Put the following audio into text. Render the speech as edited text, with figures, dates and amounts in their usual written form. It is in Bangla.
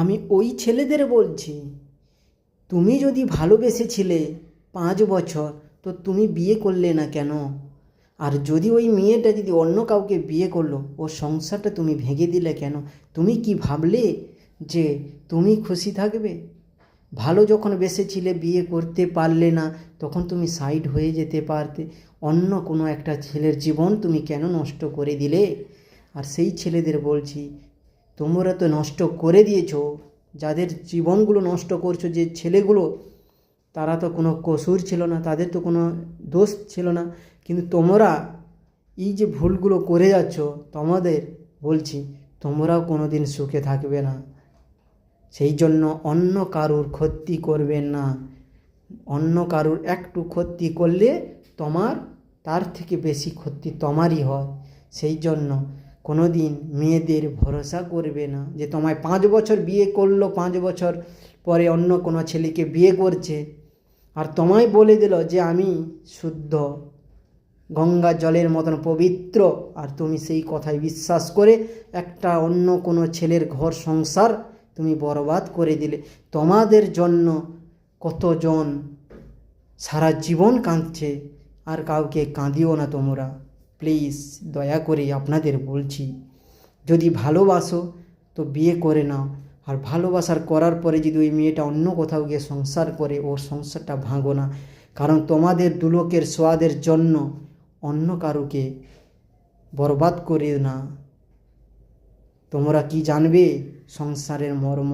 আমি ওই ছেলেদের বলছি, তুমি যদি ভালোবেসেছিলে 5 বছর, তো তুমি বিয়ে করলে না কেন? আর যদি ওই মেয়েটা যদি অন্য কাউকে বিয়ে করলো, ওর সংসারটা তুমি ভেঙে দিলে কেন? তুমি কি ভাবলে যে তুমি খুশি থাকবে? ভালো যখন বেসেছিলে, বিয়ে করতে পারলে না, তখন তুমি সাইড হয়ে যেতে পারতে। অন্য কোনো একটা ছেলের জীবন তুমি কেন নষ্ট করে দিলে? আর সেই ছেলেদের বলছি, তোমরা তো নষ্ট করে দিয়েছো। যাদের জীবনগুলো নষ্ট করছো, যে ছেলেগুলো, তারা তো কোনো কসুর ছিল না, তাদের তো কোনো দোষ ছিল না, কিন্তু তোমরা এই যে ভুলগুলো করে যাচ্ছ, তোমাদের বলছি তোমরাও কোনো দিন সুখে থাকবে না। সেই জন্য অন্য কারুর ক্ষতি করবেন না। অন্য কারুর একটু ক্ষতি করলে তোমার তার থেকে বেশি ক্ষতি তোমারই হয়। সেই জন্য কোনো দিন মেয়েদের ভরসা করবে না যে তোমায় 5 বছর বিয়ে করলো, 5 বছর পরে অন্য কোনো ছেলেকে বিয়ে করছে, আর তোমায় বলে দিল যে আমি শুদ্ধ, গঙ্গা জলের মতন পবিত্র, আর তুমি সেই কথায় বিশ্বাস করে একটা অন্য কোনো ছেলের ঘর সংসার তুমি বরবাদ করে দিলে। তোমাদের জন্য কতজন সারা জীবন কাঁদছে, আর কাউকে কাঁদিও না তোমরা। প্লিজ দয়া করে আপনাদের বলছি, যদি ভালোবাসো তো বিয়ে করে নাও। আর ভালোবাসার করার পরে যদি ওই মেয়েটা অন্য কোথাও গিয়ে সংসার করে, ওর সংসারটা ভাঙো না। কারণ তোমাদের দুলোকের সোয়াদের জন্য অন্য কারুকে বরবাদ করে না। তোমরা কি জানবে সংসারের মর্ম?